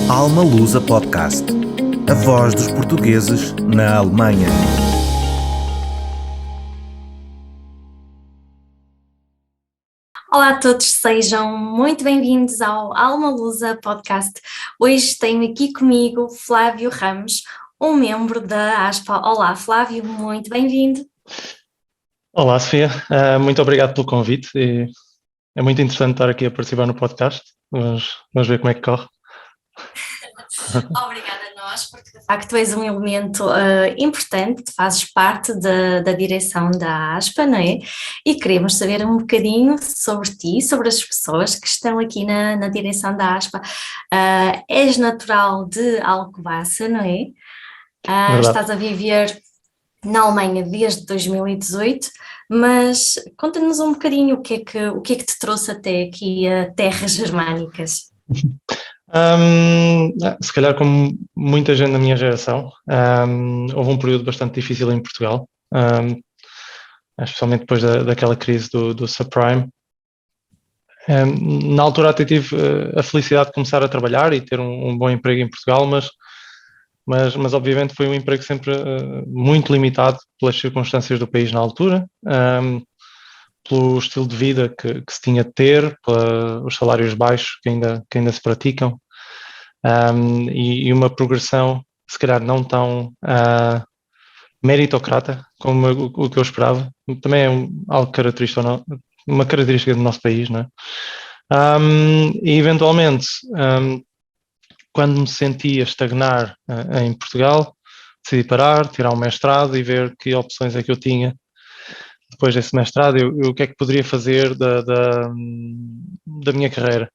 Alma Lusa Podcast. A voz dos portugueses na Alemanha. Olá a todos, sejam muito bem-vindos ao Alma Lusa Podcast. Hoje tenho aqui comigo Flávio Ramos, um membro da ASPA. Olá Flávio, muito bem-vindo. Olá Sofia, muito obrigado pelo convite. É muito interessante estar aqui a participar no podcast. Vamos ver como é que corre. Obrigada a nós, porque de facto és um elemento importante, fazes parte da direção da ASPA, não é? E queremos saber um bocadinho sobre ti, sobre as pessoas que estão aqui na direção da ASPA. És natural de Alcobaça, não é? Estás a viver na Alemanha desde 2018, mas conta-nos um bocadinho o que é que te trouxe até aqui a terras germânicas. Se calhar como muita gente da minha geração, houve um período bastante difícil em Portugal, especialmente depois daquela crise do subprime. Na altura até tive a felicidade de começar a trabalhar e ter um bom emprego em Portugal, mas obviamente foi um emprego sempre muito limitado pelas circunstâncias do país na altura, pelo estilo de vida que se tinha de ter, pelos salários baixos que ainda se praticam, e uma progressão se calhar não tão meritocrata como o que eu esperava. Também é algo característico, uma característica do nosso país, não é? E eventualmente, quando me sentia estagnar em Portugal, decidi parar, tirar um mestrado e ver que opções é que eu tinha. Depois desse mestrado, o que é que poderia fazer da minha carreira.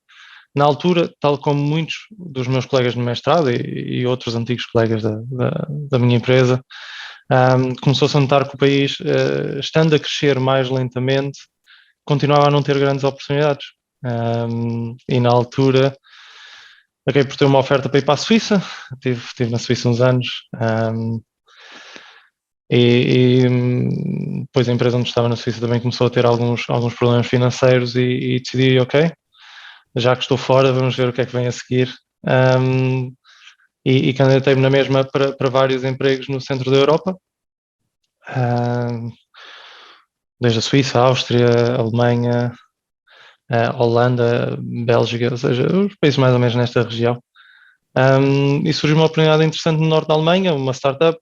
Na altura, tal como muitos dos meus colegas no mestrado e outros antigos colegas da minha empresa, começou-se a notar que o país, estando a crescer mais lentamente, continuava a não ter grandes oportunidades. E na altura, acabei por ter uma oferta para ir para a Suíça. Estive na Suíça uns anos. E depois a empresa onde estava na Suíça também começou a ter alguns problemas financeiros e decidi, ok, já que estou fora, vamos ver o que é que vem a seguir. E candidatei-me na mesma para vários empregos no centro da Europa, desde a Suíça, a Áustria, a Alemanha, a Holanda, Bélgica, ou seja, os países mais ou menos nesta região. E surgiu uma oportunidade interessante no norte da Alemanha, uma startup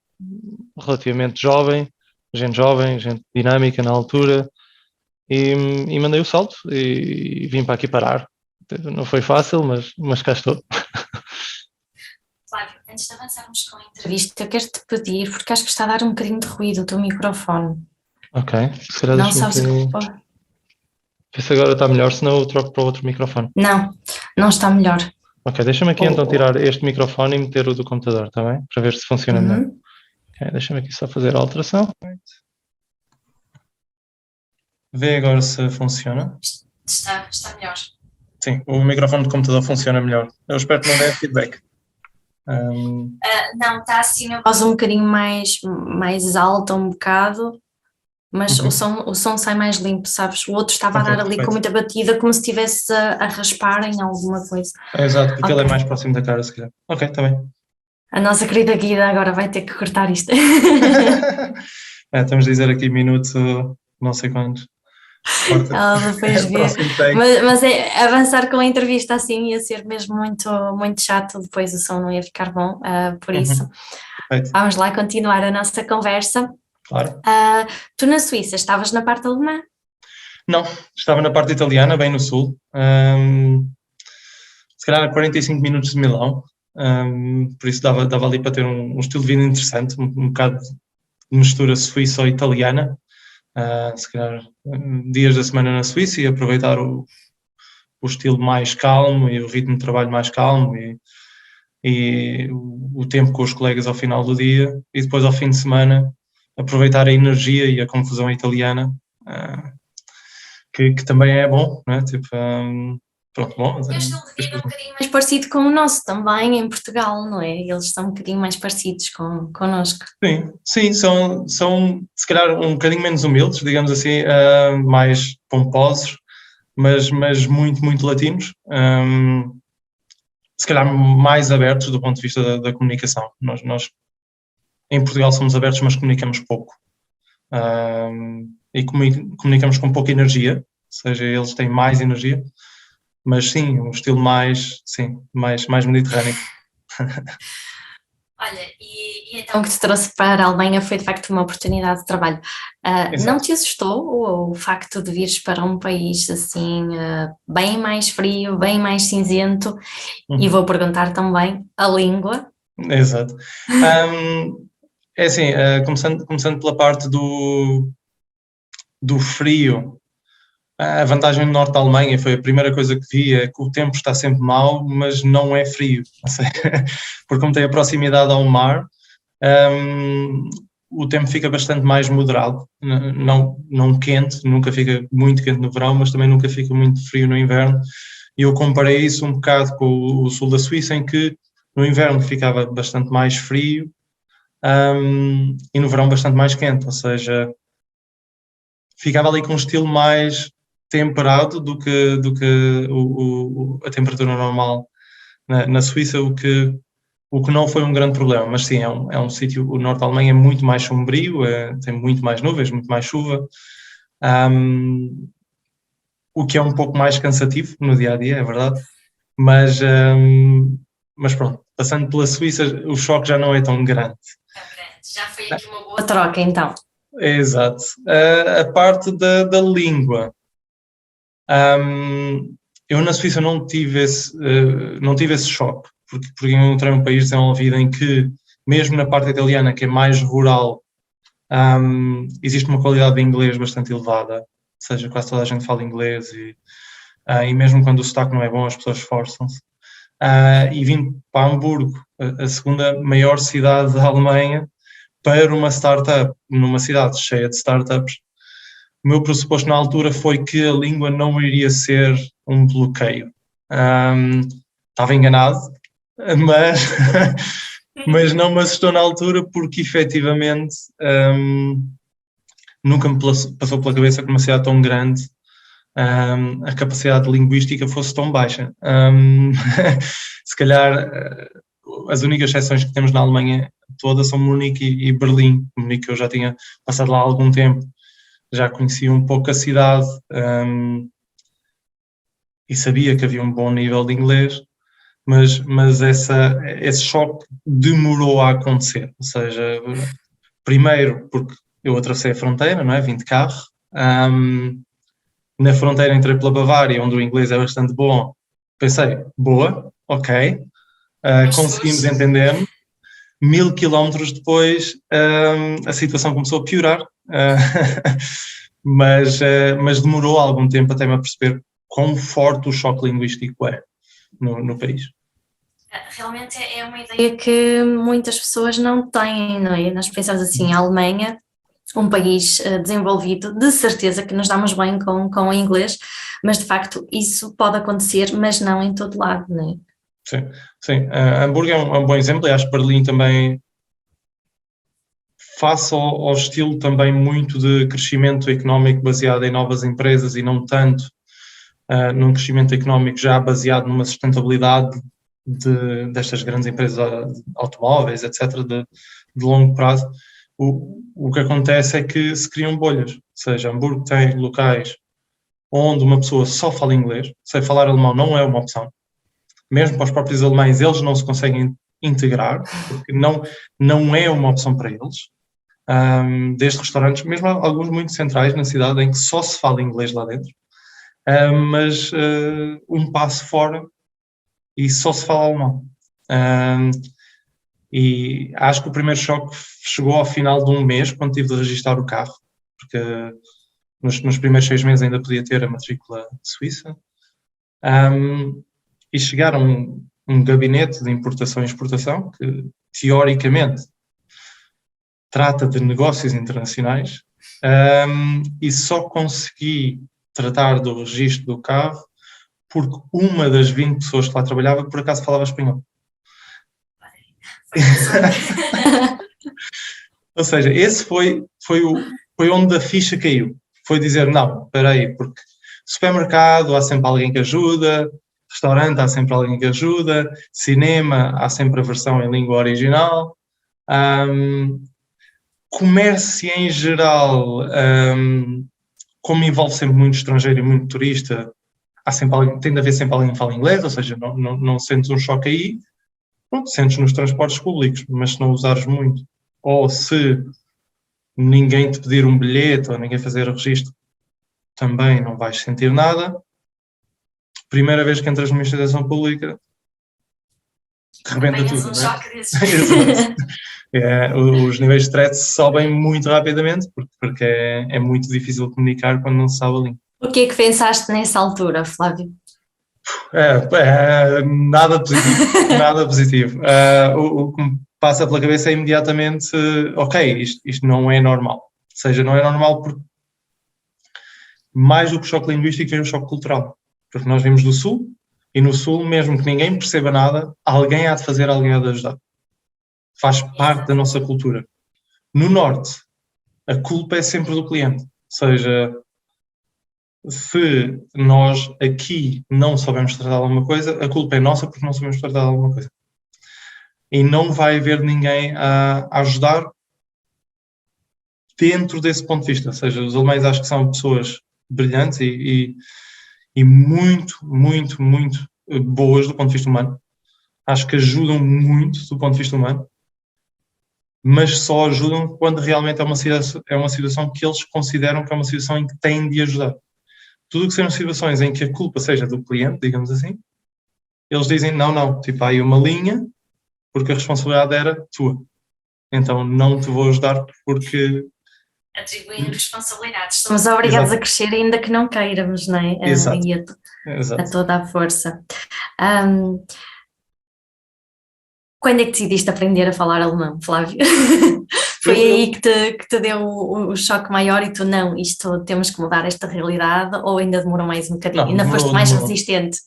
relativamente jovem, gente dinâmica na altura, e mandei o salto e vim para aqui parar. Não foi fácil, mas cá estou. Flávio, antes de avançarmos com a entrevista, eu quero-te pedir, porque acho que está a dar um bocadinho de ruído o teu microfone. Ok, se calhar não sabes o que pode. Vê se agora está melhor, senão eu troco para o outro microfone. Não está melhor. Ok, deixa-me aqui então tirar este microfone e meter o do computador, está bem? Para ver se funciona melhor. Okay, deixa-me aqui só fazer a alteração. Vê agora se funciona. Está melhor. Sim, o microfone do computador funciona melhor. Eu espero que não dê feedback. Não, está assim a voz um bocadinho mais alta, um bocado, mas o som sai mais limpo, sabes? O outro estava a dar ali com muita batida, como se estivesse a raspar em alguma coisa. Exato, porque ele é mais próximo da cara, se calhar. Ok, está bem. A nossa querida Guida agora vai ter que cortar isto. Estamos a dizer aqui minuto não sei quantos. Ela depois vê. Mas avançar com a entrevista assim ia ser mesmo muito, muito chato, depois o som não ia ficar bom, por isso vamos lá continuar a nossa conversa. Claro. Tu na Suíça estavas na parte alemã? Não, estava na parte italiana, bem no sul, se calhar a 45 minutos de Milão, por isso dava ali para ter um estilo de vida interessante, um bocado de mistura suíça ou italiana. Se calhar dias da semana na Suíça e aproveitar o estilo mais calmo e o ritmo de trabalho mais calmo e o tempo com os colegas ao final do dia, e depois ao fim de semana aproveitar a energia e a confusão italiana, que também é bom, não é? Tipo, pronto, bom. O estilo de vida é um bocadinho mais parecido com o nosso também em Portugal, não é? Eles são um bocadinho mais parecidos connosco. Sim, são se calhar um bocadinho menos humildes, digamos assim, mais pomposos, mas muito, muito latinos. se calhar mais abertos do ponto de vista da comunicação. Nós em Portugal somos abertos, mas comunicamos pouco. E comunicamos com pouca energia, ou seja, eles têm mais energia, mas sim, um estilo mais mediterrâneo. Olha, e então o que te trouxe para a Alemanha foi de facto uma oportunidade de trabalho. Não te assustou o facto de vires para um país assim bem mais frio, bem mais cinzento? E vou perguntar também a língua. Exato. É assim, começando pela parte do frio, a vantagem do norte da Alemanha foi a primeira coisa que vi, é que o tempo está sempre mau, mas não é frio, porque como tem a proximidade ao mar, o tempo fica bastante mais moderado, não quente, nunca fica muito quente no verão, mas também nunca fica muito frio no inverno, e eu comparei isso um bocado com o sul da Suíça, em que no inverno ficava bastante mais frio, e no verão bastante mais quente, ou seja, ficava ali com um estilo mais temperado do que a temperatura normal na Suíça, o que não foi um grande problema, mas sim, é um sítio, o norte da Alemanha é muito mais sombrio, tem muito mais nuvens, muito mais chuva, o que é um pouco mais cansativo no dia-a-dia, é verdade, mas pronto, passando pela Suíça o choque já não é tão grande. Já foi aqui uma boa troca então. Exato. A parte da língua. Eu na Suíça não tive esse choque, porque eu entrei num país desenvolvido em que, mesmo na parte italiana, que é mais rural, existe uma qualidade de inglês bastante elevada, ou seja, quase toda a gente fala inglês e mesmo quando o sotaque não é bom, as pessoas esforçam-se. E vim para Hamburgo, a segunda maior cidade da Alemanha, para uma startup, numa cidade cheia de startups. O meu pressuposto na altura foi que a língua não iria ser um bloqueio. Estava enganado, mas não me assustou na altura porque efetivamente nunca me passou pela cabeça que numa cidade tão grande a capacidade linguística fosse tão baixa. Se calhar as únicas exceções que temos na Alemanha toda são Munique e Berlim. Munique eu já tinha passado lá há algum tempo, já conhecia um pouco a cidade e sabia que havia um bom nível de inglês, mas esse choque demorou a acontecer. Ou seja, primeiro porque eu atravessei a fronteira, não é? Vim de carro. Na fronteira entrei pela Bavária, onde o inglês é bastante bom. Pensei, boa, ok, conseguimos entender-me. 1000 quilómetros depois a situação começou a piorar, mas demorou algum tempo até me perceber quão forte o choque linguístico é no país. Realmente é uma ideia que muitas pessoas não têm, não é? Nós pensamos assim, a Alemanha, um país desenvolvido, de certeza que nos damos bem com o inglês, mas de facto isso pode acontecer, mas não em todo lado, não é? Sim. Hamburgo é um bom exemplo, e acho que Berlim também, face ao estilo também muito de crescimento económico baseado em novas empresas e não tanto num crescimento económico já baseado numa sustentabilidade destas grandes empresas automóveis, etc., de longo prazo. O que acontece é que se criam bolhas, ou seja, Hamburgo tem locais onde uma pessoa só fala inglês, sei falar alemão não é uma opção, mesmo para os próprios alemães eles não se conseguem integrar, porque não é uma opção para eles, desde restaurantes, mesmo alguns muito centrais na cidade em que só se fala inglês lá dentro, mas um passo fora e só se fala alemão. E acho que o primeiro choque chegou ao final de um mês, quando tive de registrar o carro, porque nos primeiros 6 meses ainda podia ter a matrícula suíça. E chegaram um gabinete de importação e exportação, que teoricamente trata de negócios internacionais, e só consegui tratar do registro do carro porque uma das 20 pessoas que lá trabalhava por acaso falava espanhol. Ou seja, esse foi onde a ficha caiu. Foi dizer, não, espera aí, porque supermercado, há sempre alguém que ajuda, Restaurante, há sempre alguém que ajuda. Cinema, há sempre a versão em língua original. Comércio em geral, como envolve sempre muito estrangeiro e muito turista, tem de haver sempre alguém que fala inglês, ou seja, não sentes um choque aí. Pronto, sentes nos transportes públicos, mas se não usares muito, ou se ninguém te pedir um bilhete ou ninguém fazer o registro, também não vais sentir nada. Primeira vez que entras numa instituição pública, rebenta tudo, um não é? choque desses. Os níveis de stress sobem muito rapidamente, porque é muito difícil comunicar quando não se sabe a língua. O que é que pensaste nessa altura, Flávio? Nada positivo, nada positivo. O que me passa pela cabeça é imediatamente, ok, isto não é normal. Ou seja, não é normal porque mais do que o choque linguístico vem o choque cultural. Porque nós vimos do Sul, e no Sul, mesmo que ninguém perceba nada, alguém há de fazer, alguém há de ajudar. Faz parte da nossa cultura. No Norte, a culpa é sempre do cliente. Ou seja, se nós aqui não sabemos tratar de alguma coisa, a culpa é nossa porque não sabemos tratar de alguma coisa. E não vai haver ninguém a ajudar dentro desse ponto de vista. Ou seja, os alemães acho que são pessoas brilhantes e muito, muito, muito boas do ponto de vista humano. Acho que ajudam muito do ponto de vista humano, mas só ajudam quando realmente é uma situação que eles consideram que é uma situação em que têm de ajudar. Tudo que sejam situações em que a culpa seja do cliente, digamos assim, eles dizem não, tipo, há aí uma linha, porque a responsabilidade era tua. Então não te vou ajudar porque... Atribuindo responsabilidades. Somos obrigados a crescer ainda que não queiramos, não é? Exato. E a toda a força. Quando é que decidiste aprender a falar alemão, Flávio? Foi aí que te deu o choque maior e tu, não, isto temos que mudar esta realidade, ou ainda demorou mais um bocadinho? Ainda foste mais resistente?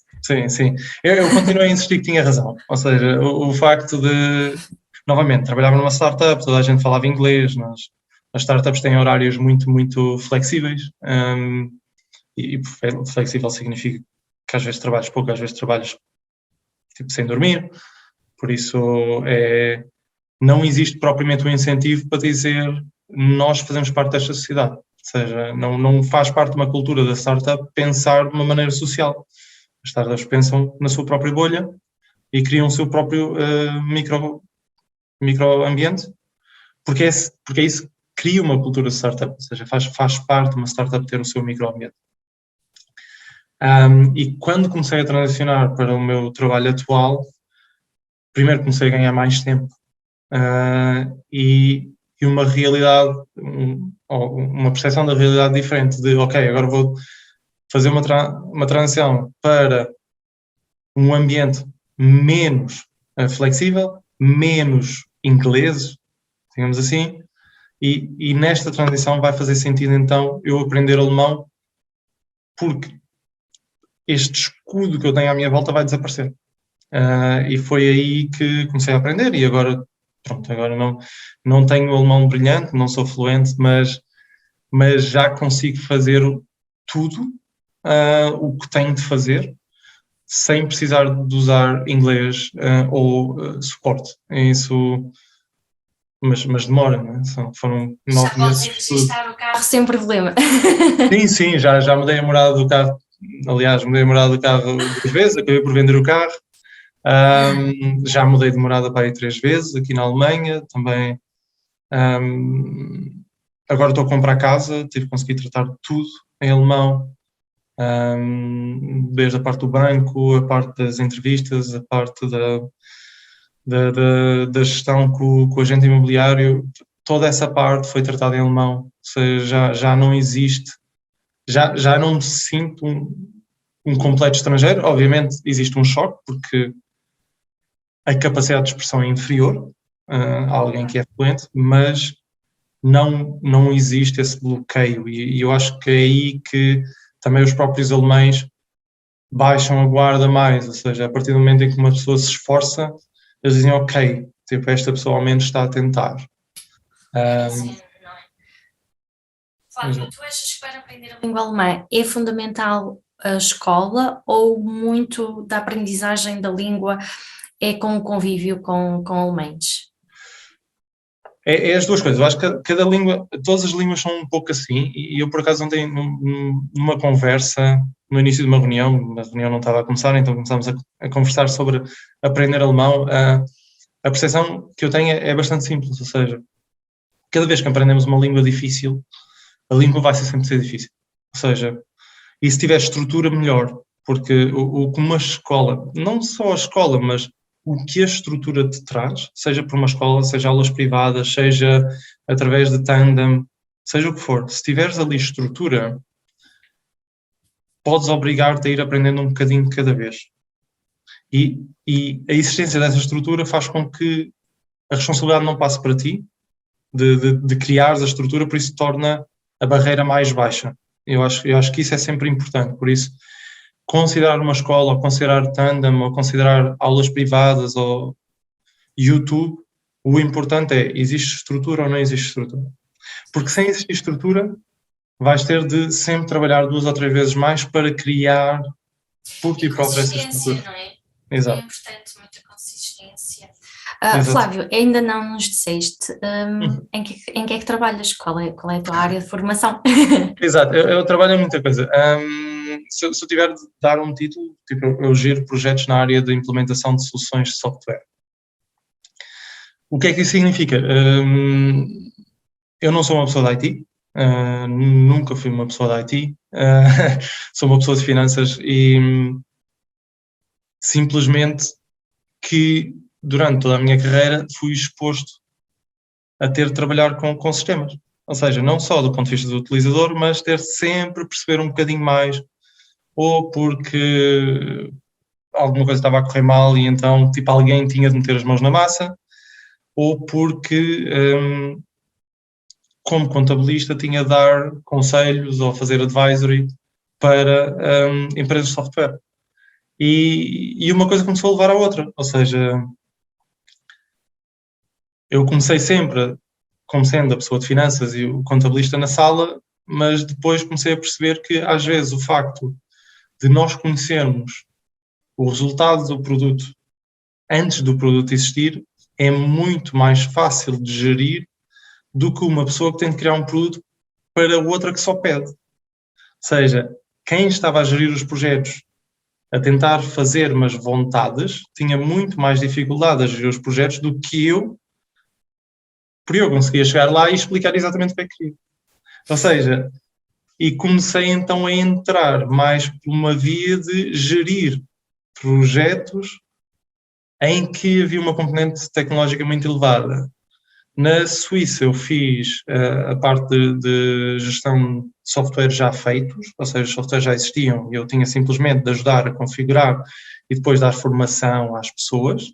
Sim. Eu continuei a insistir que tinha razão. Ou seja, o facto de, novamente, trabalhava numa startup, toda a gente falava inglês, as startups têm horários muito, muito flexíveis, e flexível significa que às vezes trabalhas pouco, às vezes trabalhas tipo, sem dormir, por isso não existe propriamente um incentivo para dizer nós fazemos parte desta sociedade, ou seja, não faz parte de uma cultura da startup pensar de uma maneira social. As startups pensam na sua própria bolha e criam o seu próprio microambiente, porque é isso que cria uma cultura de startup, ou seja, faz parte de uma startup ter o seu microambiente. E quando comecei a transicionar para o meu trabalho atual, primeiro comecei a ganhar mais tempo e uma realidade, uma percepção da realidade diferente de, ok, agora vou fazer uma transição para um ambiente menos flexível, menos inglês, digamos assim, e nesta transição vai fazer sentido então eu aprender alemão, porque este escudo que eu tenho à minha volta vai desaparecer. E foi aí que comecei a aprender e agora não tenho alemão brilhante, não sou fluente, mas já consigo fazer tudo o que tenho de fazer sem precisar de usar inglês ou suporte. Isso, mas demora, não é? Foram 9 meses. Já podes registrar o carro sem problema. Sim, já mudei a morada do carro. Aliás, mudei a morada do carro 2 vezes, acabei por vender o carro. Já mudei de morada para aí 3 vezes, aqui na Alemanha, também. Agora estou a comprar casa, tive que conseguir tratar de tudo em alemão, desde a parte do banco, a parte das entrevistas, a parte da gestão com o agente imobiliário, toda essa parte foi tratada em alemão, ou seja, já não existe, já não me sinto um completo estrangeiro. Obviamente existe um choque, porque a capacidade de expressão é inferior a alguém que é fluente, mas não existe esse bloqueio, e eu acho que é aí que também os próprios alemães baixam a guarda mais, ou seja, a partir do momento em que uma pessoa se esforça, eles dizem, ok, tipo, esta pessoa ao menos está a tentar. Sim, não é? Flávio, tu achas que para aprender a língua alemã é fundamental a escola ou muito da aprendizagem da língua é com o convívio com alemães? É as duas coisas. Eu acho que cada língua, todas as línguas são um pouco assim, e eu por acaso ontem numa conversa, no início de uma reunião, a reunião não estava a começar, então começámos a conversar sobre aprender alemão. A percepção que eu tenho é bastante simples, ou seja, cada vez que aprendemos uma língua difícil, a língua vai sempre ser difícil. Ou seja, e se tiver estrutura, melhor, porque o que uma escola, não só a escola, mas o que a estrutura te traz, seja por uma escola, seja aulas privadas, seja através de Tandem, seja o que for, se tiveres ali estrutura, podes obrigar-te a ir aprendendo um bocadinho de cada vez. E a existência dessa estrutura faz com que a responsabilidade não passe para ti, de criares a estrutura, por isso torna a barreira mais baixa. Eu acho que isso é sempre importante, por isso considerar uma escola, ou considerar Tandem, ou considerar aulas privadas, ou YouTube, o importante é, existe estrutura ou não existe estrutura? Porque sem existir estrutura, vais ter de sempre trabalhar 2 ou 3 vezes mais para criar por ti próprio essa estrutura. Não é? Exato. É importante, muita consistência. Exato. Flávio, ainda não nos disseste em que é que trabalhas? Qual é a tua área de formação? Exato, eu trabalho em muita coisa. Se eu tiver de dar um título, tipo, eu giro projetos na área de implementação de soluções de software. O que é que isso significa? Eu não sou uma pessoa de IT, nunca fui uma pessoa de IT, sou uma pessoa de finanças e simplesmente que durante toda a minha carreira fui exposto a ter de trabalhar com sistemas. Ou seja, não só do ponto de vista do utilizador, mas ter sempre a perceber um bocadinho mais, ou porque alguma coisa estava a correr mal e então tipo, alguém tinha de meter as mãos na massa, ou porque como contabilista tinha de dar conselhos ou fazer advisory para empresas de software. E uma coisa começou a levar à outra, ou seja, eu comecei sempre como sendo a pessoa de finanças e o contabilista na sala, mas depois comecei a perceber que às vezes o facto de nós conhecermos o resultado do produto antes do produto existir é muito mais fácil de gerir do que uma pessoa que tem de criar um produto para outra que só pede. Ou seja, quem estava a gerir os projetos, a tentar fazer umas vontades, tinha muito mais dificuldade a gerir os projetos do que eu, porque eu conseguia chegar lá e explicar exatamente o que é que queria. Ou seja, e comecei então a entrar mais por uma via de gerir projetos em que havia uma componente tecnológica muito elevada. Na Suíça eu fiz a parte de gestão de software já feitos, ou seja, os softwares já existiam e eu tinha simplesmente de ajudar a configurar e depois dar formação às pessoas.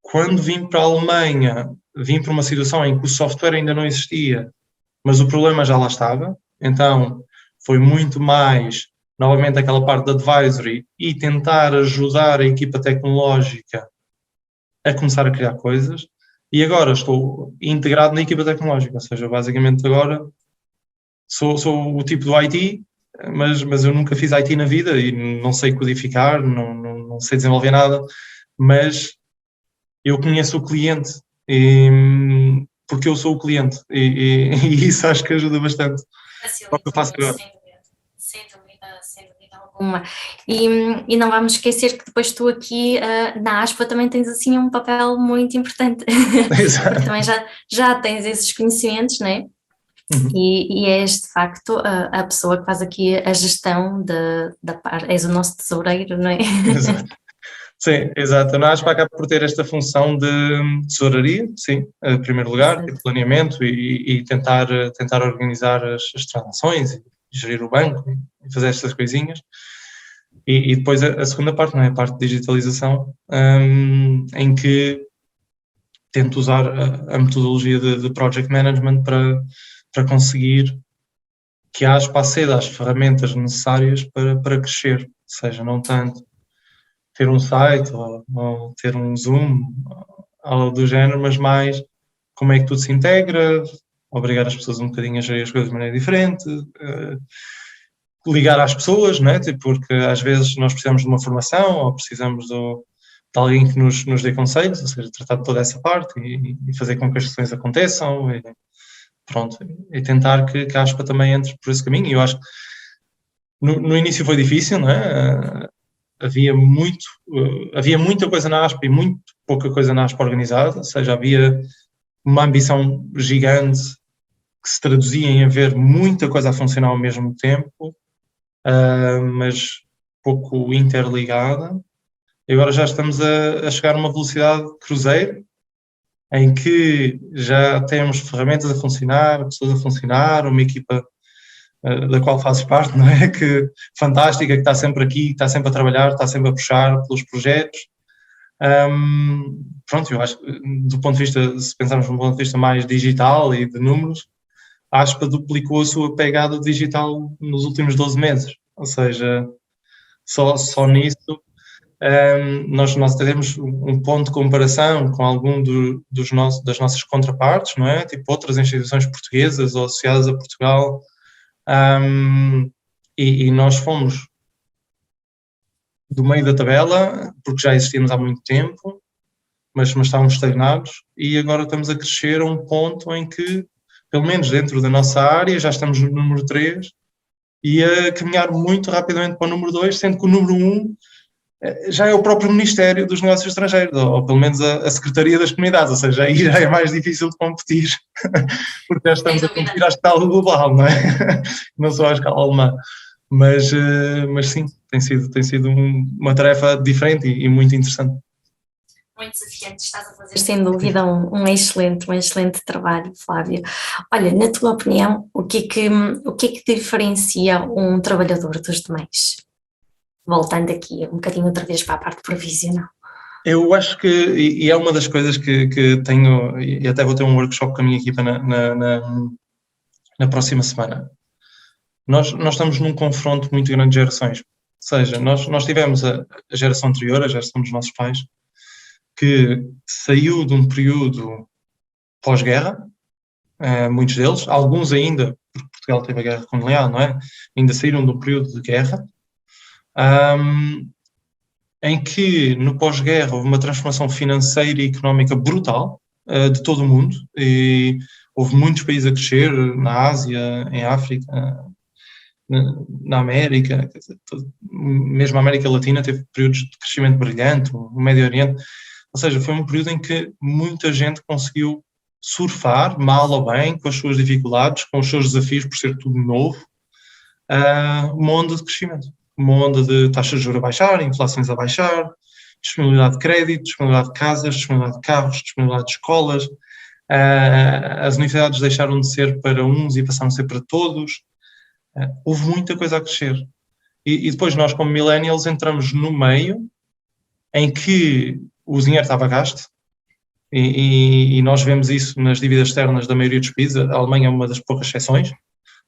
Quando vim para a Alemanha, vim para uma situação em que o software ainda não existia, mas o problema já lá estava, então foi muito mais, novamente, aquela parte de advisory e tentar ajudar a equipa tecnológica a começar a criar coisas. E agora estou integrado na equipa tecnológica, ou seja, basicamente agora sou o tipo do IT, mas eu nunca fiz IT na vida e não sei codificar, não sei desenvolver nada, mas eu conheço o cliente porque eu sou o cliente e isso acho que ajuda bastante. Eu faço agora. Sem dúvida alguma. E não vamos esquecer que depois tu aqui na ASPA também tens assim um papel muito importante. Porque também já tens esses conhecimentos, não é? Uhum. E és de facto a pessoa que faz aqui a gestão da parte, és o nosso tesoureiro, não é? Exato. Sim, exato. Na ASPA acaba por ter esta função de tesouraria, sim, em primeiro lugar, de planeamento e tentar organizar as transações e gerir o banco e fazer estas coisinhas. E depois a segunda parte, não é? A parte de digitalização, em que tento usar a metodologia de project management para conseguir que a ASPA aceda às ferramentas necessárias para crescer, ou seja, não tanto ter um site ou ter um Zoom, algo do género, mas mais como é que tudo se integra, obrigar as pessoas um bocadinho a gerir as coisas de maneira diferente, ligar às pessoas, não é? Tipo, porque às vezes nós precisamos de uma formação ou precisamos de alguém que nos dê conselhos, ou seja, tratar de toda essa parte e fazer com que as sessões aconteçam e, pronto, e tentar que a Aspa também entre por esse caminho. E eu acho que no início foi difícil, não é? Havia muita coisa na Aspa e muito pouca coisa na Aspa organizada, ou seja, havia uma ambição gigante que se traduzia em haver muita coisa a funcionar ao mesmo tempo, mas pouco interligada. E agora já estamos a chegar a uma velocidade cruzeiro, em que já temos ferramentas a funcionar, pessoas a funcionar, uma equipa da qual fazes parte, não é? Que fantástica, que está sempre aqui, está sempre a trabalhar, está sempre a puxar pelos projetos. Pronto, eu acho que do ponto de vista, se pensarmos de um ponto de vista mais digital e de números, a Aspa duplicou a sua pegada digital nos últimos 12 meses, ou seja, só nisso nós temos um ponto de comparação com algum das nossas contrapartes, não é? Tipo outras instituições portuguesas ou associadas a Portugal, e nós fomos do meio da tabela, porque já existíamos há muito tempo, mas estávamos estagnados, e agora estamos a crescer a um ponto em que, pelo menos dentro da nossa área, já estamos no número 3 e a caminhar muito rapidamente para o número 2, sendo que o número 1 já é o próprio Ministério dos Negócios Estrangeiros, ou pelo menos a Secretaria das Comunidades, ou seja, aí já é mais difícil de competir, porque já estamos a competir à escala global, não é? Não só à escala alemã. Mas sim, tem sido uma tarefa diferente e muito interessante. Muito desafiante, estás a fazer sem dúvida um excelente trabalho, Flávio. Olha, na tua opinião, o que é que diferencia um trabalhador dos demais? Voltando aqui um bocadinho outra vez para a parte profissional. Eu acho que, e é uma das coisas que tenho, e até vou ter um workshop com a minha equipa na próxima semana. Nós estamos num confronto muito grande de gerações. Ou seja, nós tivemos a geração anterior, a geração dos nossos pais, que saiu de um período pós-guerra, muitos deles, alguns ainda, porque Portugal teve a guerra colonial, não é? Ainda saíram de um período de guerra, em que no pós-guerra houve uma transformação financeira e económica brutal de todo o mundo, e houve muitos países a crescer, na Ásia, em África, na América, mesmo a América Latina teve períodos de crescimento brilhante, o Médio Oriente, ou seja, foi um período em que muita gente conseguiu surfar, mal ou bem, com as suas dificuldades, com os seus desafios por ser tudo novo, uma onda de crescimento. Uma onda de taxas de juros a baixar, inflações a baixar, disponibilidade de crédito, disponibilidade de casas, disponibilidade de carros, disponibilidade de escolas. As universidades deixaram de ser para uns e passaram a ser para todos. Houve muita coisa a crescer. E depois nós, como millennials, entramos no meio em que o dinheiro estava gasto, e nós vemos isso nas dívidas externas da maioria dos países. A Alemanha é uma das poucas exceções,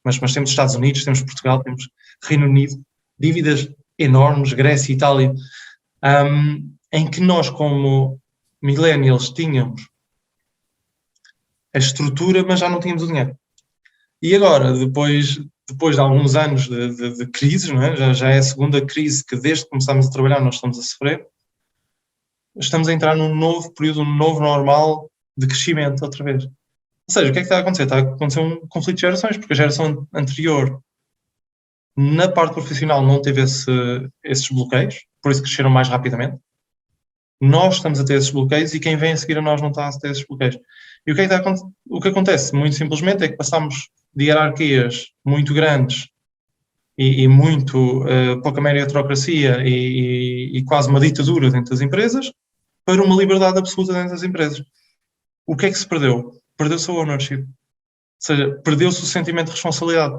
mas temos Estados Unidos, temos Portugal, temos Reino Unido, dívidas enormes, Grécia, Itália, em que nós, como millennials, tínhamos a estrutura, mas já não tínhamos o dinheiro. E agora, depois de alguns anos de crises, não é? já é a segunda crise que desde que começámos a trabalhar nós estamos a sofrer, estamos a entrar num novo período, num novo normal de crescimento outra vez. Ou seja, o que é que está a acontecer? Está a acontecer um conflito de gerações, porque a geração anterior, na parte profissional, não teve esses bloqueios, por isso cresceram mais rapidamente. Nós estamos a ter esses bloqueios e quem vem a seguir a nós não está a ter esses bloqueios. E o que acontece, muito simplesmente, é que passamos de hierarquias muito grandes e muito pouca meritocracia e quase uma ditadura dentro das empresas para uma liberdade absoluta dentro das empresas. O que é que se perdeu? Perdeu-se a ownership. Ou seja, perdeu-se o sentimento de responsabilidade.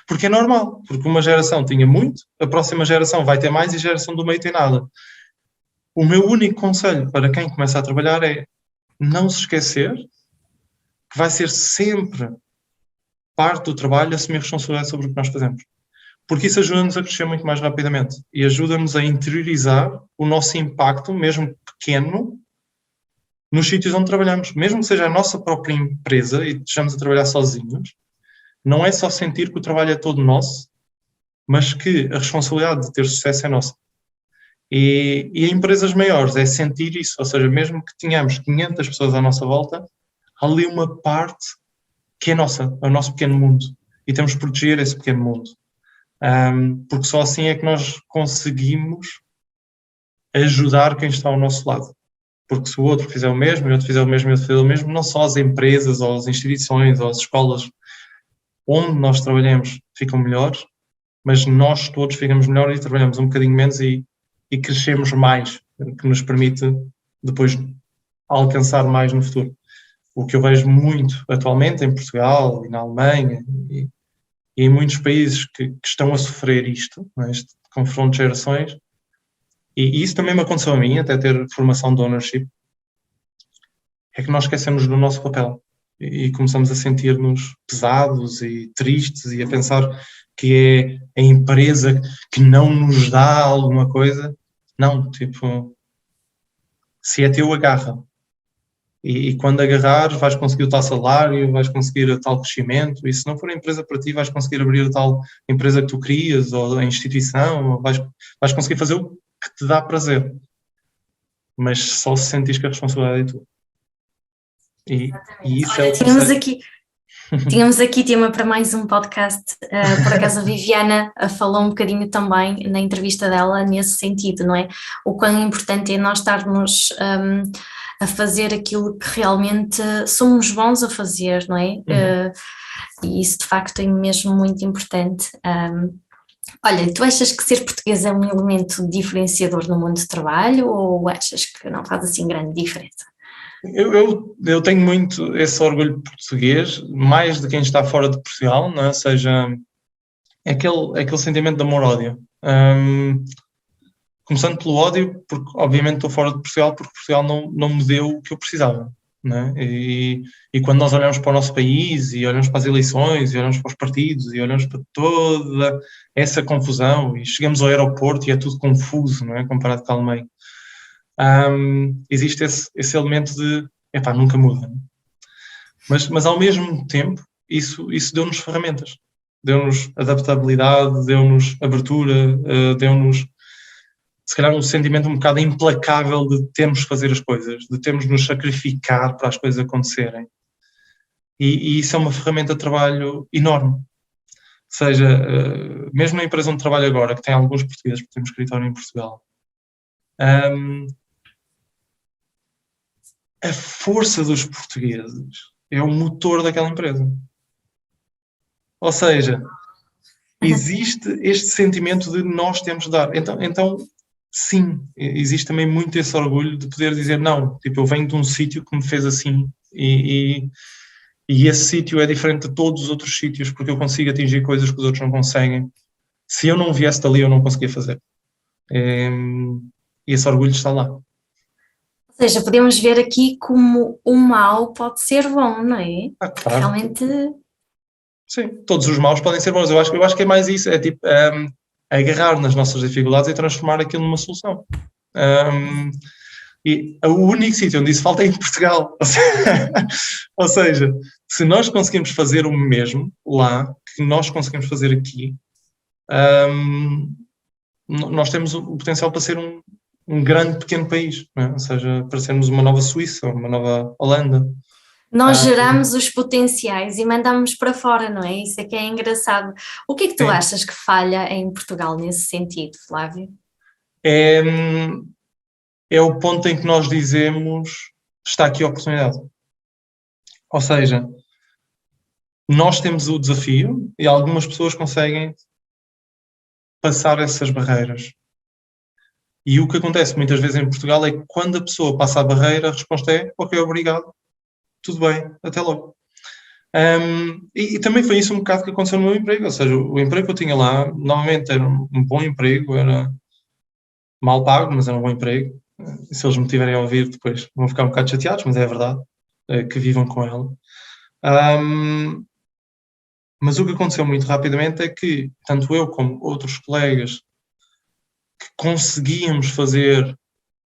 Porque é normal, porque uma geração tinha muito, a próxima geração vai ter mais e a geração do meio tem nada. O meu único conselho para quem começa a trabalhar é não se esquecer que vai ser sempre parte do trabalho assumir responsabilidade sobre o que nós fazemos. Porque isso ajuda-nos a crescer muito mais rapidamente e ajuda-nos a interiorizar o nosso impacto, mesmo pequeno, nos sítios onde trabalhamos. Mesmo que seja a nossa própria empresa e estejamos a trabalhar sozinhos, não é só sentir que o trabalho é todo nosso, mas que a responsabilidade de ter sucesso é nossa. E em empresas maiores é sentir isso, ou seja, mesmo que tenhamos 500 pessoas à nossa volta, há ali uma parte que é nossa, é o nosso pequeno mundo, e temos de proteger esse pequeno mundo, porque só assim é que nós conseguimos ajudar quem está ao nosso lado. Porque se o outro fizer o mesmo, e o outro fizer o mesmo, e o outro fizer o mesmo, não só as empresas, ou as instituições, ou as escolas onde nós trabalhamos ficam melhores, mas nós todos ficamos melhor e trabalhamos um bocadinho menos e crescemos mais, que nos permite depois alcançar mais no futuro. O que eu vejo muito atualmente em Portugal e na Alemanha e em muitos países que estão a sofrer isto, este confronto de gerações, e isso também me aconteceu a mim, até ter formação de ownership, é que nós esquecemos do nosso papel e começamos a sentir-nos pesados e tristes e a pensar que é a empresa que não nos dá alguma coisa. Não, tipo, se é teu, agarra. E quando agarrares, vais conseguir o tal salário, vais conseguir o tal crescimento, e se não for a empresa para ti, vais conseguir abrir a tal empresa que tu querias, ou a instituição, ou vais conseguir fazer o que te dá prazer. Mas só se sentires que a responsabilidade é tua. E isso é o Tínhamos aqui tema para mais um podcast. Por acaso a Viviana falou um bocadinho também na entrevista dela nesse sentido, não é? O quão importante é nós estarmos a fazer aquilo que realmente somos bons a fazer, não é? E isso de facto é mesmo muito importante. Olha, tu achas que ser português é um elemento diferenciador no mundo do trabalho ou achas que não faz assim grande diferença? Eu tenho muito esse orgulho português, mais de quem está fora de Portugal, não é? Ou seja, é aquele sentimento de amor-ódio. Começando pelo ódio, porque obviamente estou fora de Portugal, porque Portugal não me deu o que eu precisava, não é? E quando nós olhamos para o nosso país, e olhamos para as eleições, e olhamos para os partidos, e olhamos para toda essa confusão, e chegamos ao aeroporto e é tudo confuso, não é? Comparado com a Alemanha. Existe esse elemento de, nunca muda. Né? Mas ao mesmo tempo, isso deu-nos ferramentas, deu-nos adaptabilidade, deu-nos abertura, deu-nos, se calhar, um sentimento um bocado implacável de termos que fazer as coisas, de termos de nos sacrificar para as coisas acontecerem. E isso é uma ferramenta de trabalho enorme. Ou seja, mesmo na empresa onde trabalho agora, que tem alguns portugueses, porque temos escritório em Portugal, a força dos portugueses é o motor daquela empresa. Ou seja, existe este sentimento de nós temos de dar. Então, sim, existe também muito esse orgulho de poder dizer não, tipo, eu venho de um sítio que me fez assim e esse sítio é diferente de todos os outros sítios porque eu consigo atingir coisas que os outros não conseguem. Se eu não viesse dali, eu não conseguia fazer. E esse orgulho está lá. Ou seja, podemos ver aqui como o mal pode ser bom, não é? Claro. Realmente... Sim, todos os maus podem ser bons. Eu acho que é mais isso, é tipo agarrar nas nossas dificuldades e transformar aquilo numa solução. E o único sítio onde isso falta é em Portugal. Ou seja, se nós conseguimos fazer o mesmo lá que nós conseguimos fazer aqui, nós temos o potencial para ser um grande pequeno país, não é? Ou seja, para sermos uma nova Suíça, uma nova Holanda. Nós geramos os potenciais e mandamos para fora, não é? Isso é que é engraçado. O que é que tu achas que falha em Portugal nesse sentido, Flávio? É o ponto em que nós dizemos está aqui a oportunidade. Ou seja, nós temos o desafio e algumas pessoas conseguem passar essas barreiras. E o que acontece muitas vezes em Portugal é que quando a pessoa passa a barreira, a resposta é ok, obrigado, tudo bem, até logo. E também foi isso um bocado que aconteceu no meu emprego, ou seja, o emprego que eu tinha lá, normalmente era um bom emprego, era mal pago, mas era um bom emprego. E se eles me tiverem a ouvir depois vão ficar um bocado chateados, mas é a verdade, que vivam com ela. Mas o que aconteceu muito rapidamente é que, tanto eu como outros colegas que conseguíamos fazer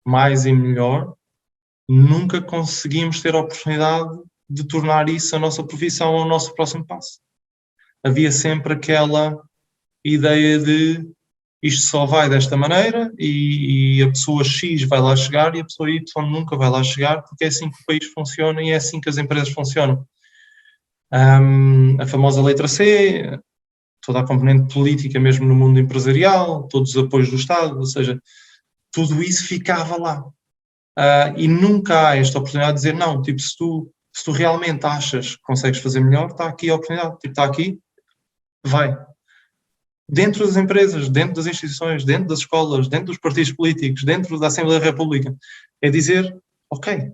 mais e melhor, nunca conseguimos ter a oportunidade de tornar isso a nossa profissão ou o nosso próximo passo. Havia sempre aquela ideia de isto só vai desta maneira e a pessoa X vai lá chegar e a pessoa Y nunca vai lá chegar, porque é assim que o país funciona e é assim que as empresas funcionam. A famosa letra C, toda a componente política mesmo no mundo empresarial, todos os apoios do Estado, ou seja, tudo isso ficava lá. E nunca há esta oportunidade de dizer não, tipo, se tu realmente achas que consegues fazer melhor, está aqui a oportunidade, tipo, está aqui, vai. Dentro das empresas, dentro das instituições, dentro das escolas, dentro dos partidos políticos, dentro da Assembleia da República, é dizer, ok,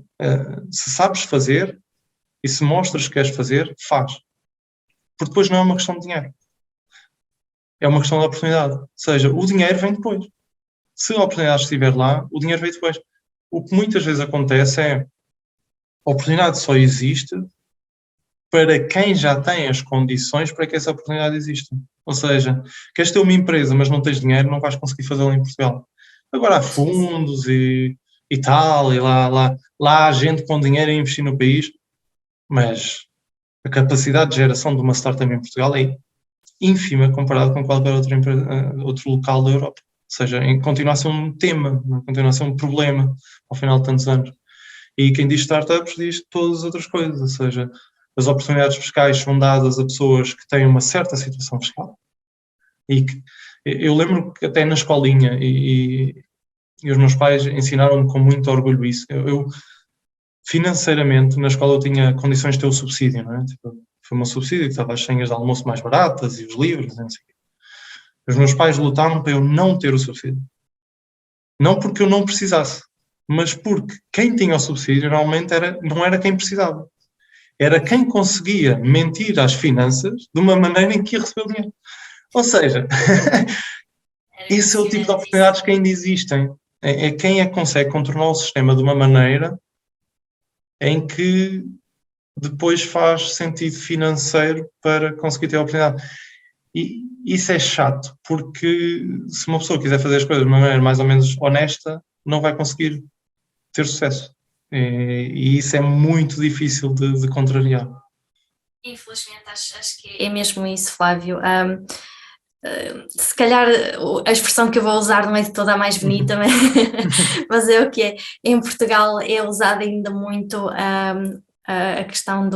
se sabes fazer e se mostras que queres fazer, faz. Porque depois não é uma questão de dinheiro. É uma questão de oportunidade. Ou seja, o dinheiro vem depois. Se a oportunidade estiver lá, o dinheiro vem depois. O que muitas vezes acontece é a oportunidade só existe para quem já tem as condições para que essa oportunidade exista. Ou seja, queres ter uma empresa, mas não tens dinheiro, não vais conseguir fazê-la em Portugal. Agora há fundos e tal, e lá há gente com dinheiro a investir no país, mas a capacidade de geração de uma startup em Portugal é ínfima comparado com qualquer outro local da Europa. Ou seja, continua a ser um tema, continua a ser um problema ao final de tantos anos. E quem diz startups diz todas as outras coisas, ou seja, as oportunidades fiscais são dadas a pessoas que têm uma certa situação fiscal. E que, eu lembro que até na escolinha, e os meus pais ensinaram-me com muito orgulho isso. Eu financeiramente, na escola eu tinha condições de ter o subsídio, não é? Tipo, foi um subsídio que estava as senhas de almoço mais baratas e os livros, não sei o quê. Os meus pais lutaram para eu não ter o subsídio. Não porque eu não precisasse, mas porque quem tinha o subsídio normalmente não era quem precisava. Era quem conseguia mentir às finanças de uma maneira em que ia receber o dinheiro. Ou seja, esse é o tipo de oportunidades que ainda existem. É quem consegue contornar o sistema de uma maneira em que depois faz sentido financeiro para conseguir ter a oportunidade. E isso é chato, porque se uma pessoa quiser fazer as coisas de uma maneira mais ou menos honesta, não vai conseguir ter sucesso. E isso é muito difícil de contrariar. Infelizmente, acho que é mesmo isso, Flávio. Se calhar a expressão que eu vou usar não é de toda a mais bonita, mas é o que é. Em Portugal é usada ainda muito a questão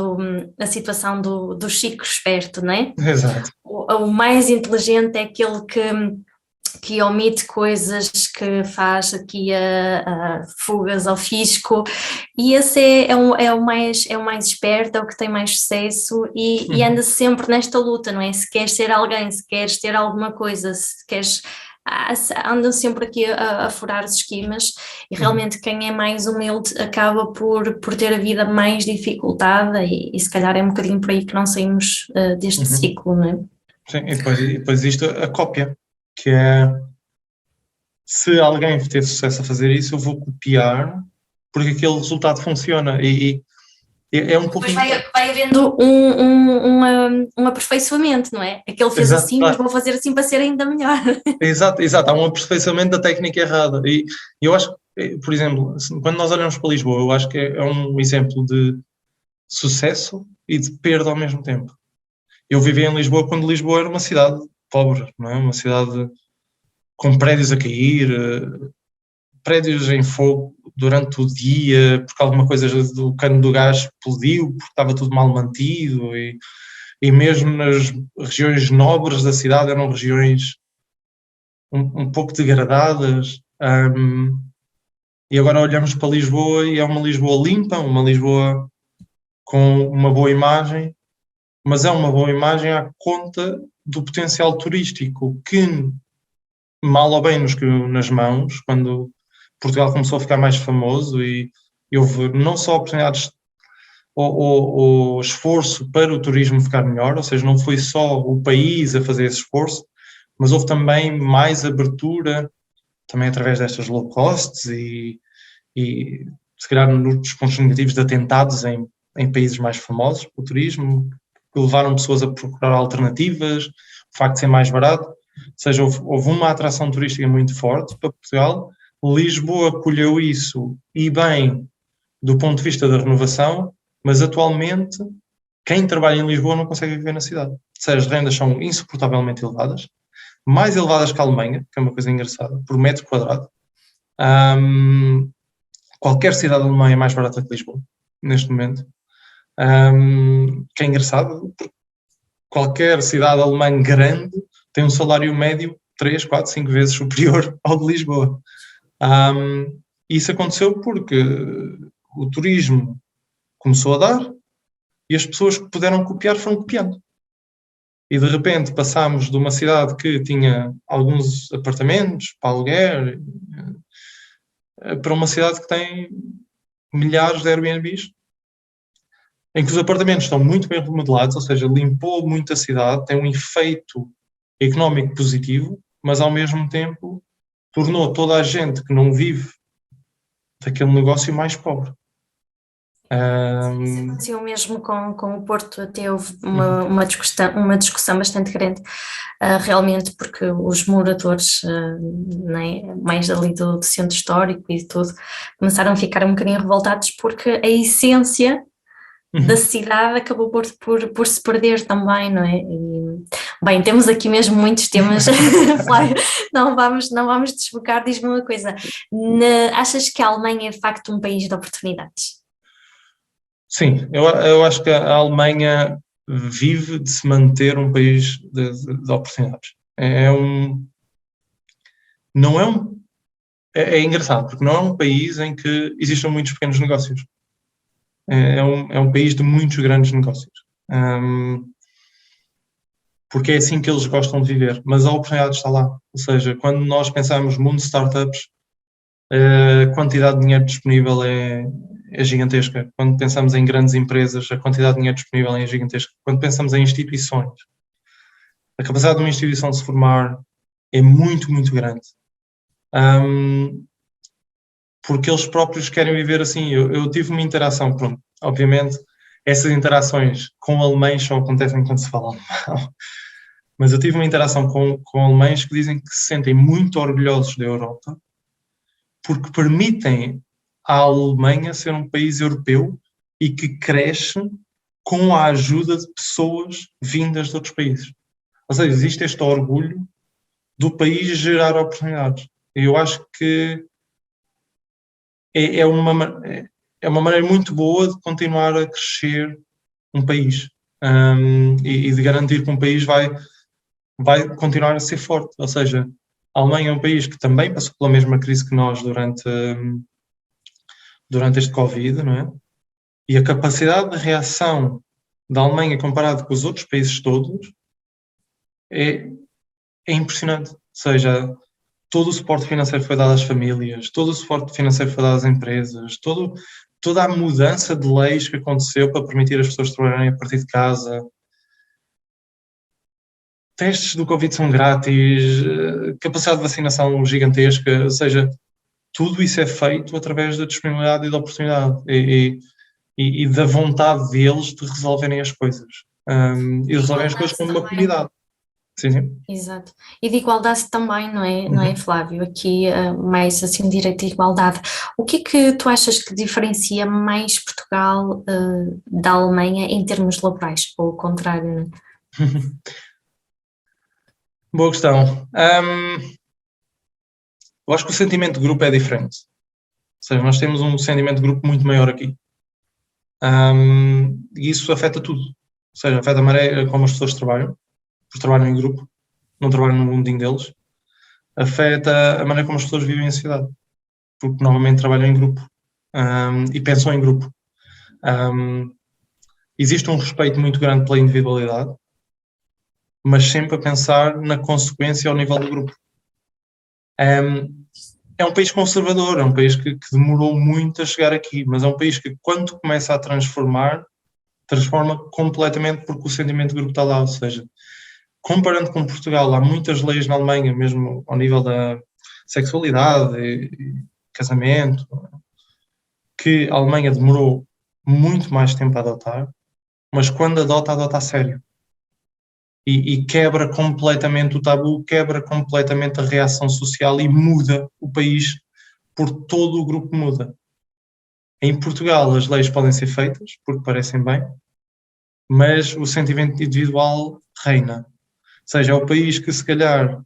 da situação do chico esperto, não é? Exato. O mais inteligente é aquele que omite coisas, que faz aqui fugas ao fisco, e esse é o mais esperto, é o que tem mais sucesso e anda sempre nesta luta, não é? Se queres ser alguém, se queres ter alguma coisa, se queres... andam sempre aqui a furar os esquemas e realmente quem é mais humilde acaba por ter a vida mais dificultada e se calhar é um bocadinho por aí que não saímos deste ciclo, não é? Sim, e depois existe a cópia, que é, se alguém teve sucesso a fazer isso, eu vou copiar porque aquele resultado funciona e é um pouco... Depois vai havendo um aperfeiçoamento, não é? Aquele fez Exato, assim, mas vou fazer assim para ser ainda melhor. Exato, há um aperfeiçoamento da técnica errada e eu acho que, por exemplo, quando nós olhamos para Lisboa, eu acho que é um exemplo de sucesso e de perda ao mesmo tempo. Eu vivi em Lisboa quando Lisboa era uma cidade pobre, não é? Uma cidade com prédios a cair, prédios em fogo durante o dia, porque alguma coisa do cano do gás explodiu, porque estava tudo mal mantido e mesmo nas regiões nobres da cidade eram regiões um pouco degradadas. E agora olhamos para Lisboa e é uma Lisboa limpa, uma Lisboa com uma boa imagem, mas é uma boa imagem à conta do potencial turístico que, mal ou bem, nos caiu nas mãos, quando Portugal começou a ficar mais famoso e houve não só oportunidades ou esforço para o turismo ficar melhor, ou seja, não foi só o país a fazer esse esforço, mas houve também mais abertura, também através destas low costs e se calhar nos pontos negativos de atentados em países mais famosos para o turismo, que levaram pessoas a procurar alternativas, o facto de ser mais barato, ou seja, houve uma atração turística muito forte para Portugal. Lisboa colheu isso e bem do ponto de vista da renovação, mas atualmente quem trabalha em Lisboa não consegue viver na cidade. Ou seja, as rendas são insuportavelmente elevadas, mais elevadas que a Alemanha, que é uma coisa engraçada, por metro quadrado. Qualquer cidade alemã é mais barata que Lisboa, neste momento. Que é engraçado, porque qualquer cidade alemã grande tem um salário médio 3, 4, 5 vezes superior ao de Lisboa. Isso aconteceu porque o turismo começou a dar e as pessoas que puderam copiar foram copiando. E de repente passámos de uma cidade que tinha alguns apartamentos para aluguer para uma cidade que tem milhares de Airbnbs, em que os apartamentos estão muito bem remodelados, ou seja, limpou muito a cidade, tem um efeito económico positivo, mas ao mesmo tempo tornou toda a gente que não vive daquele negócio mais pobre. Isso aconteceu mesmo com o Porto, até houve uma discussão bastante grande, realmente, porque os moradores, né, mais ali do centro histórico e tudo, começaram a ficar um bocadinho revoltados porque a essência da cidade acabou por se perder também, não é? E, bem, temos aqui mesmo muitos temas, Flávio, não vamos desfocar. Diz-me uma coisa, achas que a Alemanha é de facto um país de oportunidades? Sim, eu acho que a Alemanha vive de se manter um país de oportunidades. É engraçado, porque não é um país em que existam muitos pequenos negócios. É um país de muitos grandes negócios. Porque é assim que eles gostam de viver. Mas a oportunidade está lá. Ou seja, quando nós pensamos mundo de startups, a quantidade de dinheiro disponível é gigantesca. Quando pensamos em grandes empresas, a quantidade de dinheiro disponível é gigantesca. Quando pensamos em instituições, a capacidade de uma instituição de se formar é muito, muito grande. Porque eles próprios querem viver assim. Eu tive uma interação, pronto, obviamente, essas interações com alemães só acontecem quando se fala alemão, mas eu tive uma interação com alemães que dizem que se sentem muito orgulhosos da Europa, porque permitem à Alemanha ser um país europeu e que cresce com a ajuda de pessoas vindas de outros países. Ou seja, existe este orgulho do país gerar oportunidades. E eu acho que é uma maneira muito boa de continuar a crescer um país e de garantir que um país vai continuar a ser forte. Ou seja, a Alemanha é um país que também passou pela mesma crise que nós durante este Covid, não é? E a capacidade de reação da Alemanha comparado com os outros países todos é impressionante. Ou seja, todo o suporte financeiro foi dado às famílias, todo o suporte financeiro foi dado às empresas, toda a mudança de leis que aconteceu para permitir as pessoas trabalharem a partir de casa. Testes do Covid são grátis, capacidade de vacinação gigantesca, ou seja, tudo isso é feito através da disponibilidade e da oportunidade e da vontade deles de resolverem as coisas. E de resolverem as coisas como uma comunidade. Sim, sim. Exato. E de igualdade também, não é, Flávio? Aqui, mais assim, direito de igualdade. O que é que tu achas que diferencia mais Portugal da Alemanha em termos laborais? Ou o contrário, não é? Boa questão. Eu acho que o sentimento de grupo é diferente. Ou seja, nós temos um sentimento de grupo muito maior aqui. E isso afeta tudo. Ou seja, afeta a maneira como as pessoas trabalham, porque trabalham em grupo, não trabalham no mundinho deles. Afeta a maneira como as pessoas vivem em cidade, porque normalmente trabalham em grupo e pensam em grupo. Existe um respeito muito grande pela individualidade, mas sempre a pensar na consequência ao nível do grupo. É um país conservador, é um país que demorou muito a chegar aqui, mas é um país que, quando começa a transforma completamente porque o sentimento de grupo está lá. Ou seja, comparando com Portugal, há muitas leis na Alemanha, mesmo ao nível da sexualidade e casamento, que a Alemanha demorou muito mais tempo a adotar, mas quando adota a sério. E quebra completamente o tabu, quebra completamente a reação social e muda o país, porque todo o grupo muda. Em Portugal as leis podem ser feitas, porque parecem bem, mas o sentimento individual reina. Ou seja, é o país que se calhar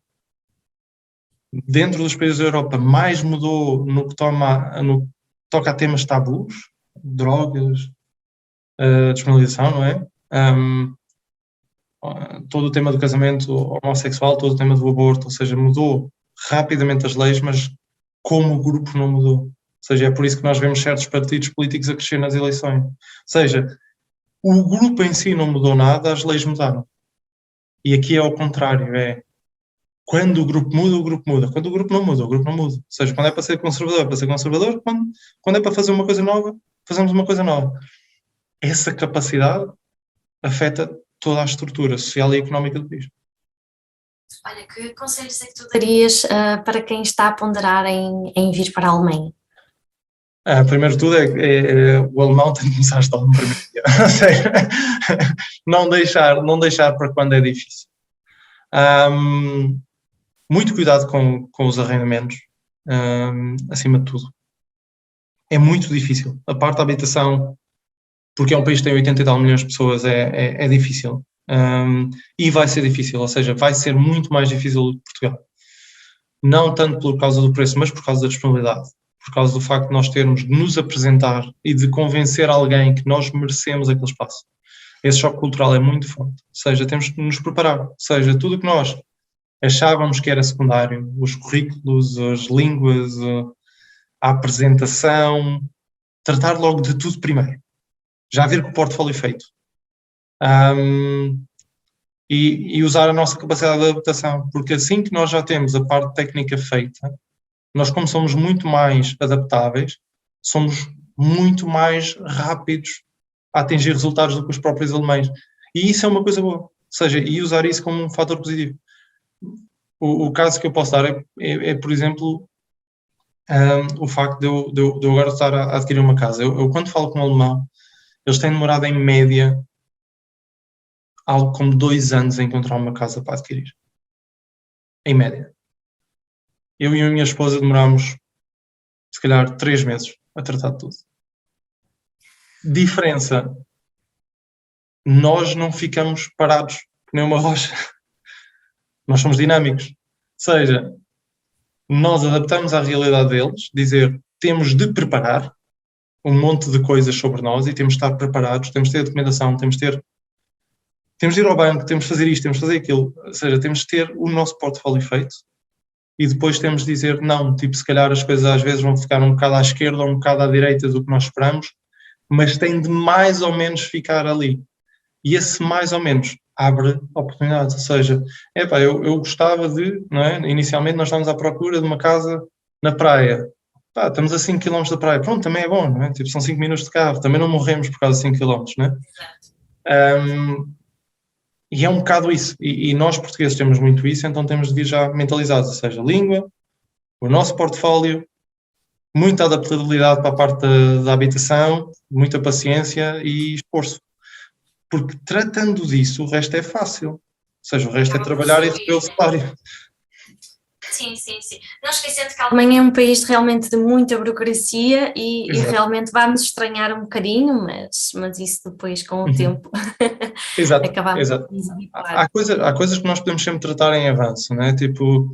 dentro dos países da Europa, mais mudou no que toca a temas tabus, drogas, despenalização, não é? Todo o tema do casamento homossexual, todo o tema do aborto, ou seja, mudou rapidamente as leis, mas como o grupo não mudou. Ou seja, é por isso que nós vemos certos partidos políticos a crescer nas eleições. Ou seja, o grupo em si não mudou nada, as leis mudaram. E aqui é ao contrário, quando o grupo muda, o grupo muda. Quando o grupo não muda, o grupo não muda. Ou seja, quando é para ser conservador, é para ser conservador. Quando é para fazer uma coisa nova, fazemos uma coisa nova. Essa capacidade afeta toda a estrutura social e económica do país. Olha, que conselhos é que tu darias para quem está a ponderar em vir para a Alemanha? Primeiro de tudo, o alemão tem de começar a estudar no primeiro dia. Ou seja, não deixar para quando é difícil. Muito cuidado com os arrendamentos, acima de tudo. É muito difícil. A parte da habitação, porque é um país que tem 80 e tal milhões de pessoas, é difícil. E vai ser difícil, ou seja, vai ser muito mais difícil do que Portugal. Não tanto por causa do preço, mas por causa da disponibilidade. Por causa do facto de nós termos de nos apresentar e de convencer alguém que nós merecemos aquele espaço. Esse choque cultural é muito forte. Ou seja, temos de nos preparar. Ou seja, tudo o que nós achávamos que era secundário, os currículos, as línguas, a apresentação, tratar logo de tudo primeiro. Já vir com o portfólio feito. E usar a nossa capacidade de adaptação. Porque assim que nós já temos a parte técnica feita, nós, como somos muito mais adaptáveis, somos muito mais rápidos a atingir resultados do que os próprios alemães. E isso é uma coisa boa. Ou seja, e usar isso como um fator positivo. O caso que eu posso dar por exemplo, o facto de eu agora estar a adquirir uma casa. Eu quando falo com um alemão, eles têm demorado em média algo como 2 anos a encontrar uma casa para adquirir. Em média. Eu e a minha esposa demorámos, se calhar, 3 meses a tratar de tudo. Diferença. Nós não ficamos parados que nem uma rocha. Nós somos dinâmicos. Ou seja, nós adaptamos à realidade deles, dizer, temos de preparar um monte de coisas sobre nós e temos de estar preparados, temos de ter documentação, temos de ir ao banco, temos de fazer isto, temos de fazer aquilo. Ou seja, temos de ter o nosso portfólio feito. E depois temos de dizer não, tipo, se calhar as coisas às vezes vão ficar um bocado à esquerda ou um bocado à direita do que nós esperamos, mas tem de mais ou menos ficar ali. E esse mais ou menos abre oportunidades, ou seja, eu gostava de, não é? Inicialmente nós estávamos à procura de uma casa na praia. Estamos a 5 km da praia, pronto, também é bom, não é? Tipo, são 5 minutos de carro, também não morremos por causa de 5 km, não é? E é um bocado isso, e nós portugueses temos muito isso, então temos de vir já mentalizados, ou seja, língua, o nosso portfólio, muita adaptabilidade para a parte da habitação, muita paciência e esforço. Porque tratando disso, o resto é fácil. Ou seja, o resto é trabalhar e receber o salário. Sim. Não esquecendo que a Alemanha é um país realmente de muita burocracia e realmente vamos estranhar um bocadinho, mas isso depois com o tempo acabamos de nos habituar. Há coisas que nós podemos sempre tratar em avanço, não é? Tipo,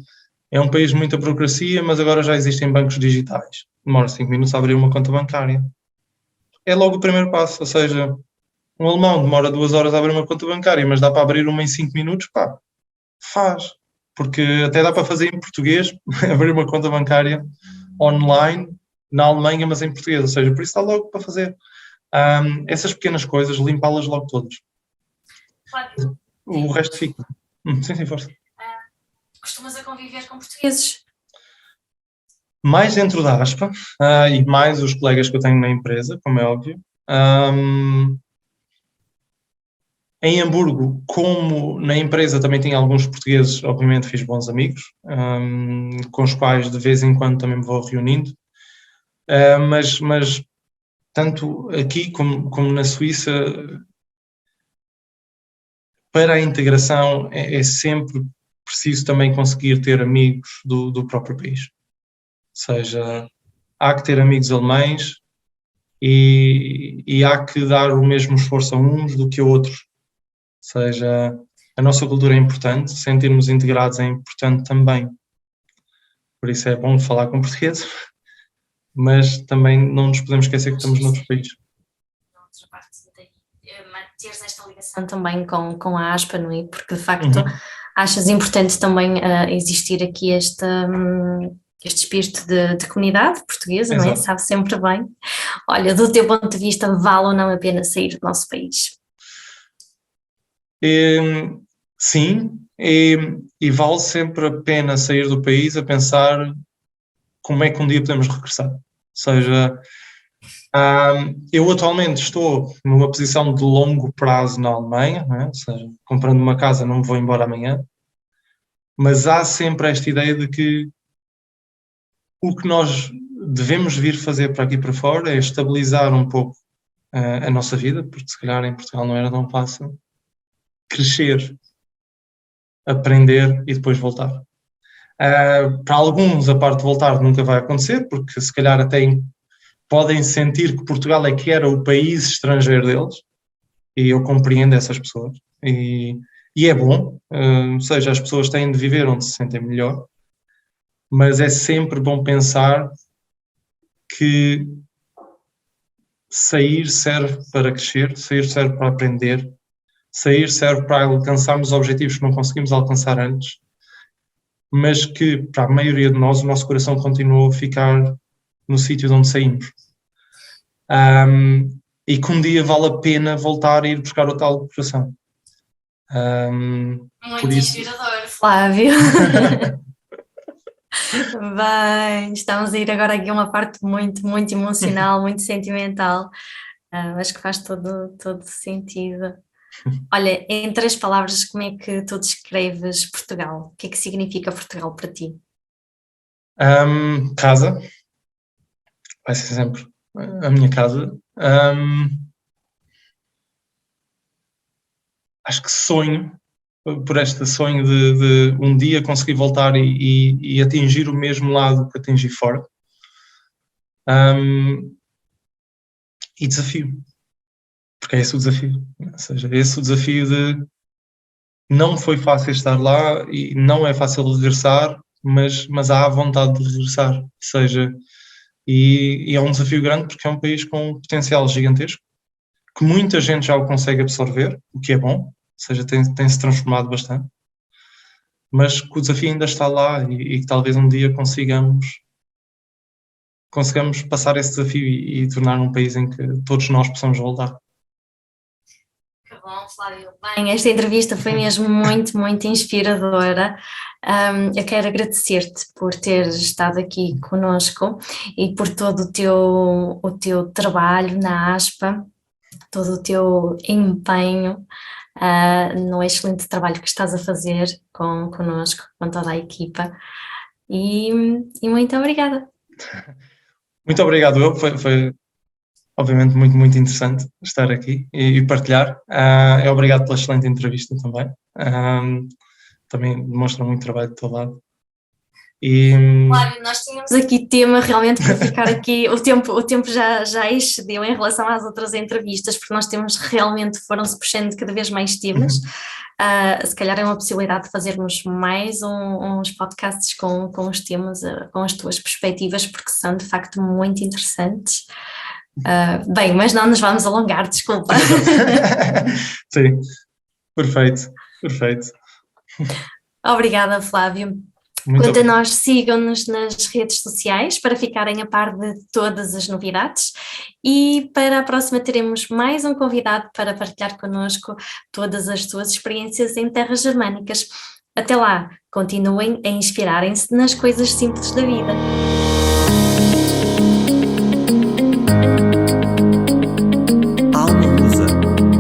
é um país de muita burocracia, mas agora já existem bancos digitais. Demora 5 minutos a abrir uma conta bancária. É logo o primeiro passo, ou seja, um alemão demora 2 horas a abrir uma conta bancária, mas dá para abrir uma em 5 minutos, faz. Porque até dá para fazer em português, abrir uma conta bancária online na Alemanha, mas em português, ou seja, por isso dá logo para fazer. Essas pequenas coisas, limpá-las logo todas. Claro. O resto fica. Sim, força. Costumas a conviver com portugueses? Mais dentro da Aspa e mais os colegas que eu tenho na empresa, como é óbvio. Em Hamburgo, como na empresa também tinha alguns portugueses, obviamente fiz bons amigos, com os quais de vez em quando também me vou reunindo, mas tanto aqui como na Suíça, para a integração é sempre preciso também conseguir ter amigos do próprio país. Ou seja, há que ter amigos alemães e há que dar o mesmo esforço a uns do que a outros. Ou seja, a nossa cultura é importante, sentirmos integrados é importante também. por isso é bom falar com portugueses, mas também não nos podemos esquecer que estamos noutro país. Outra parte daí, manteres esta ligação também com a ASPA, não é? Porque de facto achas importante também existir aqui este espírito de comunidade portuguesa, não é? Sabe sempre bem. Olha, do teu ponto de vista, vale ou não a pena sair do nosso país? Sim, e vale sempre a pena sair do país a pensar como é que um dia podemos regressar. Ou seja, eu atualmente estou numa posição de longo prazo na Alemanha, não é? Ou seja, comprando uma casa não me vou embora amanhã, mas há sempre esta ideia de que o que nós devemos vir fazer para aqui para fora é estabilizar um pouco a nossa vida, porque se calhar em Portugal não era tão fácil, crescer, aprender e depois voltar. Para alguns a parte de voltar nunca vai acontecer, porque se calhar até podem sentir que Portugal é que era o país estrangeiro deles, e eu compreendo essas pessoas, e é bom, ou seja, as pessoas têm de viver onde se sentem melhor, mas é sempre bom pensar que sair serve para crescer, sair serve para aprender, sair serve para alcançarmos objetivos que não conseguimos alcançar antes, mas que para a maioria de nós o nosso coração continua a ficar no sítio de onde saímos. E que um dia vale a pena voltar a ir buscar o tal coração. Muito inspirador, Flávio. Bem, estamos a ir agora aqui a uma parte muito, muito emocional, muito sentimental, mas que faz todo sentido. Olha, em 3 palavras, como é que tu descreves Portugal? O que é que significa Portugal para ti? Casa. Vai ser sempre a minha casa. Acho que sonho, por este sonho de um dia conseguir voltar e atingir o mesmo lado que atingi fora. E desafio. Porque é esse o desafio. Ou seja, esse o desafio de não foi fácil estar lá e não é fácil regressar, mas há a vontade de regressar. Ou seja, e é um desafio grande porque é um país com um potencial gigantesco, que muita gente já o consegue absorver, o que é bom, ou seja, tem-se transformado bastante, mas que o desafio ainda está lá e que talvez um dia consigamos passar esse desafio e tornar um país em que todos nós possamos voltar. Que bom, Flávio. Bem, esta entrevista foi mesmo muito, muito inspiradora. Eu quero agradecer-te por ter estado aqui conosco e por todo o teu trabalho na ASPA, todo o teu empenho no excelente trabalho que estás a fazer connosco, com toda a equipa. E muito obrigada. Muito obrigado, foi obviamente muito, muito interessante estar aqui e partilhar. Obrigado pela excelente entrevista também. Também demonstra muito trabalho do teu lado. Claro, nós tínhamos aqui tema realmente para ficar aqui, o tempo já excedeu em relação às outras entrevistas, porque nós temos realmente, foram-se puxando cada vez mais temas. Se calhar é uma possibilidade de fazermos mais uns podcasts com os temas, com as tuas perspectivas, porque são de facto muito interessantes. Bem, mas não nos vamos alongar, desculpa. Sim, perfeito. Obrigada, Flávio. Quanto a nós, sigam-nos nas redes sociais para ficarem a par de todas as novidades e para a próxima teremos mais um convidado para partilhar connosco todas as suas experiências em terras germânicas. Até lá, continuem a inspirarem-se nas coisas simples da vida. Alma Lusa,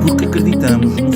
porque acreditamos no